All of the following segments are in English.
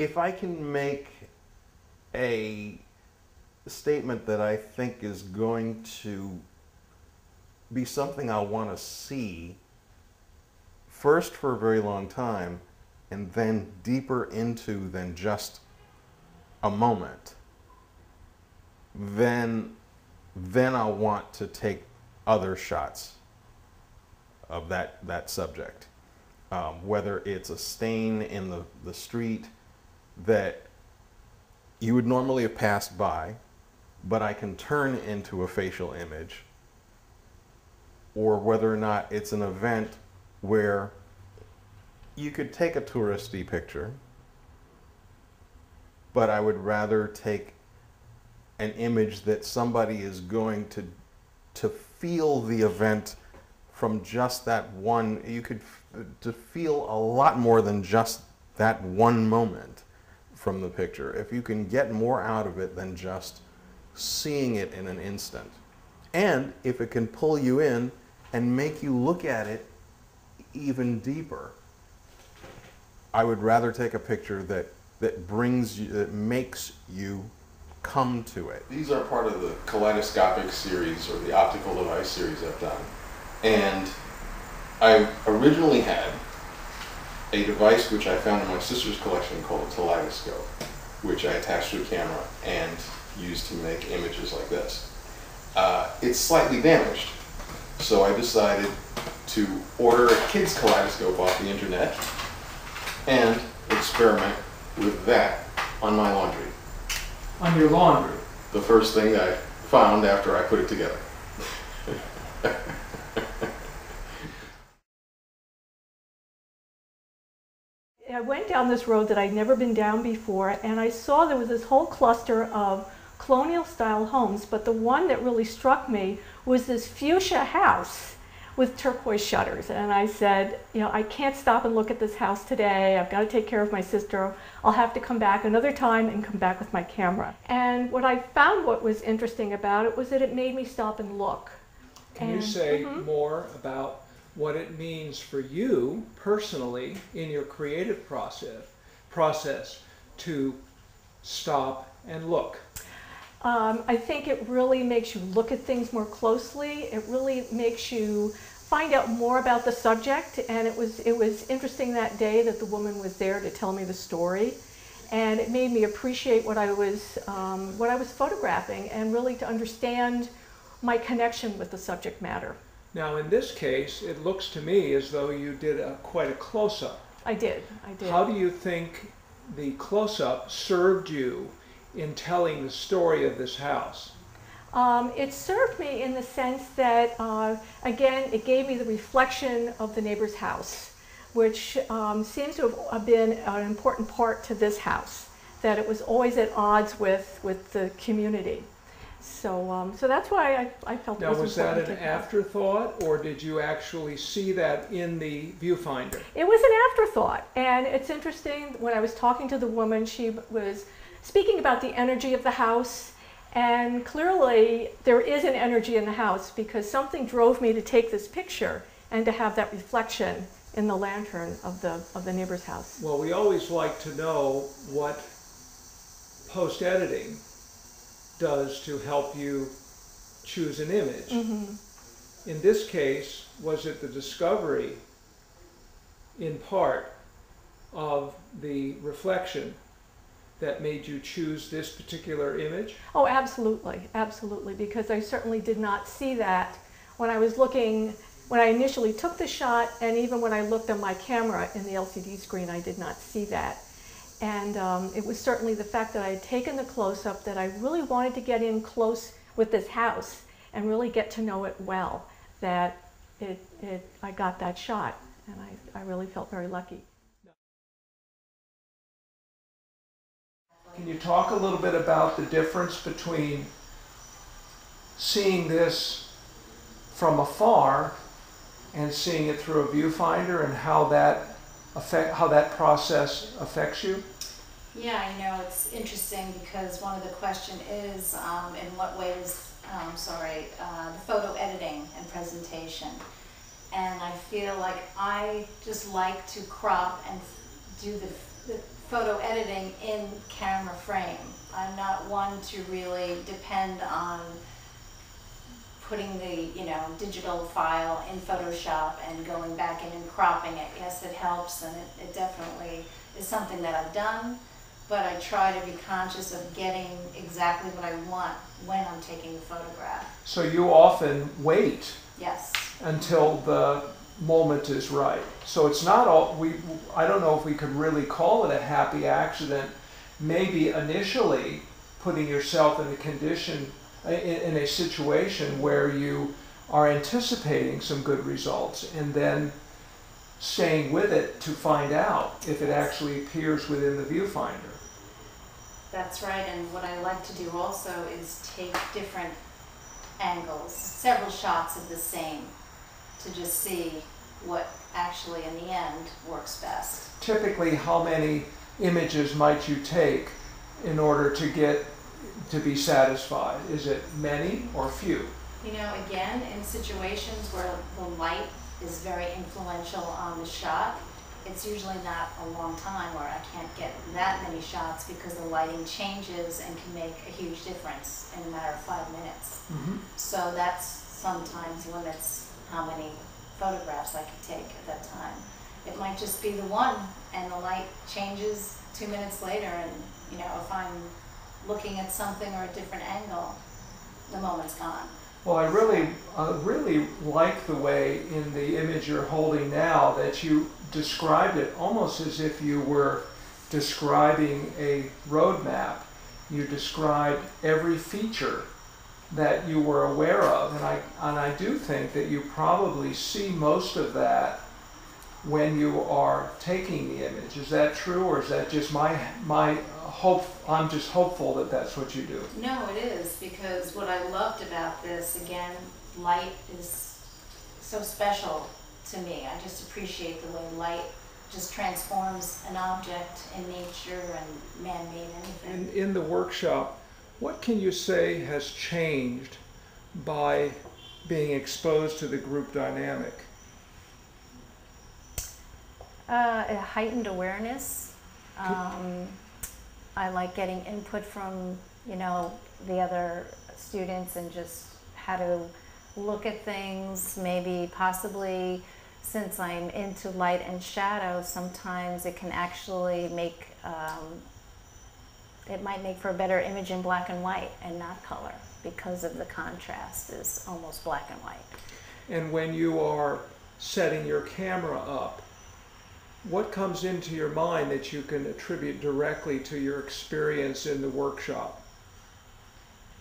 if I can make a statement that I think is going to be something I'll want to see first for a very long time, and then deeper into than just a moment, then I'll want to take other shots of that subject. Whether it's a stain in the street that you would normally have passed by, but I can turn into a facial image, or whether or not it's an event where you could take a touristy picture, but I would rather take an image that somebody is going to feel the event from just that one. You could to feel a lot more than just that one moment from the picture. If you can get more out of it than just seeing it in an instant. And if it can pull you in and make you look at it even deeper, I would rather take a picture that brings you, that makes you come to it. These are part of the kaleidoscopic series, or the optical device series I've done. And I originally had a device which I found in my sister's collection called a kaleidoscope, which I attached to a camera and used to make images like this. It's slightly damaged, so I decided to order a kid's kaleidoscope off the internet and experiment with that on my laundry. On your laundry? The first thing that I found after I put it together. I went down this road that I'd never been down before, and I saw there was this whole cluster of colonial style homes, but the one that really struck me was this fuchsia house with turquoise shutters. And I said, you know, I can't stop and look at this house today. I've got to take care of my sister. I'll have to come back another time and come back with my camera. And what I found, what was interesting about it, was that it made me stop and look. Can you say more about what it means for you personally in your creative process to stop and look? I think it really makes you look at things more closely. It really makes you find out more about the subject, and it was interesting that day that the woman was there to tell me the story, and it made me appreciate what I was photographing, and really to understand my connection with the subject matter. Now in this case, it looks to me as though you did quite a close-up. I did. How do you think the close-up served you in telling the story of this house? It served me in the sense that, again, it gave me the reflection of the neighbor's house, which seems to have been an important part to this house, that it was always at odds with the community. So, so that's why I felt it was important. Now, was that an afterthought, or did you actually see that in the viewfinder? It was an afterthought, and it's interesting, when I was talking to the woman, she was speaking about the energy of the house, and clearly there is an energy in the house, because something drove me to take this picture and to have that reflection in the lantern of the neighbor's house. Well, we always like to know what post-editing does to help you choose an image. In this case, was it the discovery, in part, of the reflection that made you choose this particular image? Oh, absolutely, absolutely, because I certainly did not see that when I was looking, when I initially took the shot, and even when I looked on my camera in the LCD screen, I did not see that. And it was certainly the fact that I had taken the close-up, that I really wanted to get in close with this house and really get to know it well, that I got that shot, and I really felt very lucky. Can you talk a little bit about the difference between seeing this from afar and seeing it through a viewfinder, and how that process affects you? Yeah, you know, it's interesting because one of the question is in what ways, the photo editing and presentation. And I feel like I just like to crop and do the photo editing in camera frame. I'm not one to really depend on putting the, you know, digital file in Photoshop and going back in and cropping it. Yes, it helps, and it definitely is something that I've done, but I try to be conscious of getting exactly what I want when I'm taking the photograph. So you often wait Yes. until the moment is right. So it's not all, I don't know if we could really call it a happy accident. Maybe initially putting yourself in a condition, in a situation where you are anticipating some good results, and then staying with it to find out if it actually appears within the viewfinder. That's right, and what I like to do also is take different angles, several shots of the same, to just see what actually in the end works best. Typically, how many images might you take in order to get to be satisfied? Is it many or few? You know, again, in situations where the light is very influential on the shot, it's usually not a long time where I can't get that many shots, because the lighting changes and can make a huge difference in a matter of 5 minutes. Mm-hmm. So that's sometimes limits how many photographs I can take at that time. It might just be the one, and the light changes 2 minutes later, and you know, if I'm looking at something or a different angle, the moment's gone. Well, I really like the way in the image you're holding now that you described it almost as if you were describing a roadmap. You described every feature that you were aware of, and I do think that you probably see most of that when you are taking the image. Is that true, or is that just my hope? I'm just hopeful that that's what you do. No, it is, because what I loved about this, again, light is so special to me. I just appreciate the way light just transforms an object in nature and man-made anything. In the workshop, what can you say has changed by being exposed to the group dynamic? A heightened awareness. I like getting input from, you know, the other students, and just how to look at things. Maybe possibly, since I'm into light and shadow, sometimes it can actually make, it might make for a better image in black and white and not color, because of the contrast is almost black and white. And when you are setting your camera up, what comes into your mind that you can attribute directly to your experience in the workshop?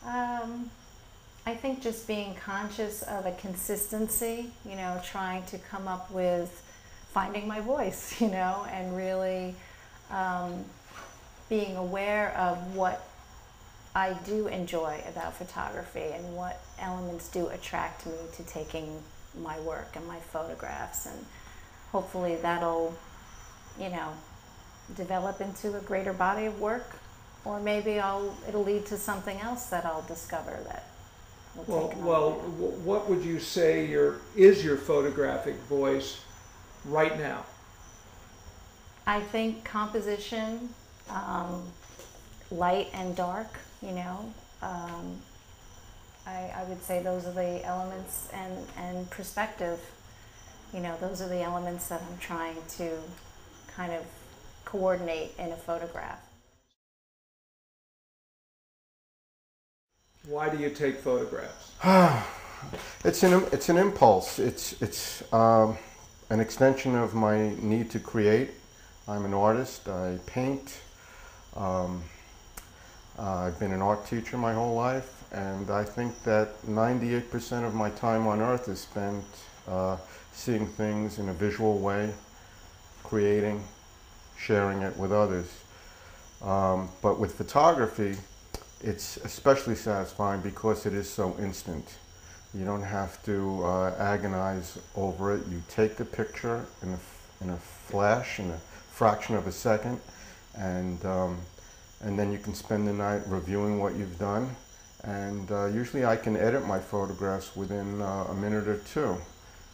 I think just being conscious of a consistency, you know, trying to come up with, finding my voice, you know, and really being aware of what I do enjoy about photography and what elements do attract me to taking my work and my photographs, and hopefully that'll, you know, develop into a greater body of work, or maybe it'll lead to something else that I'll discover that will take Well, what would you say is your photographic voice right now? I think composition, light and dark, you know. I would say those are the elements, and perspective. You know, those are the elements that I'm trying to kind of coordinate in a photograph. Why do you take photographs? It's an impulse. It's an extension of my need to create. I'm an artist. I paint. I've been an art teacher my whole life, and I think that 98% of my time on earth is spent seeing things in a visual way, creating, sharing it with others. But with photography, it's especially satisfying because it is so instant. You don't have to agonize over it. You take the picture in a flash, in a fraction of a second, and then you can spend the night reviewing what you've done. And usually I can edit my photographs within a minute or two,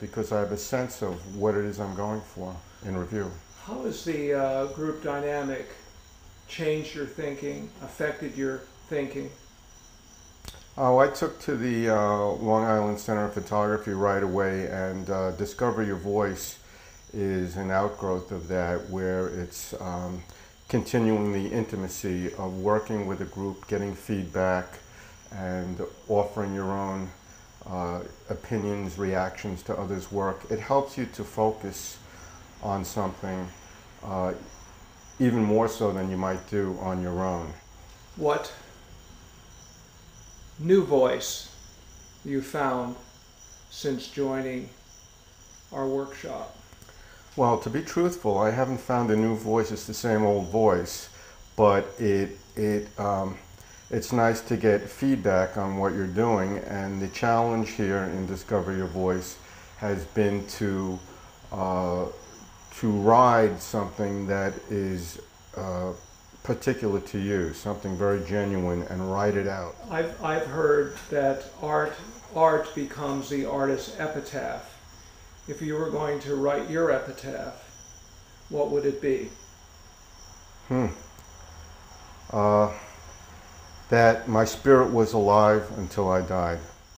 because I have a sense of what it is I'm going for in review. How is the group dynamic changed your thinking, affected your thinking? Oh, I took to the Long Island Center of Photography right away, and Discover Your Voice is an outgrowth of that, where it's continuing the intimacy of working with a group, getting feedback, and offering your own opinions, reactions to others' work. It helps you to focus on something even more so than you might do on your own. What new voice you found since joining our workshop? Well, to be truthful, I haven't found a new voice. It's the same old voice, but it's nice to get feedback on what you're doing. And the challenge here in Discover Your Voice has been to ride something that is particular to you, something very genuine, and write it out. I've heard that art becomes the artist's epitaph. If you were going to write your epitaph, what would it be? That my spirit was alive until I died.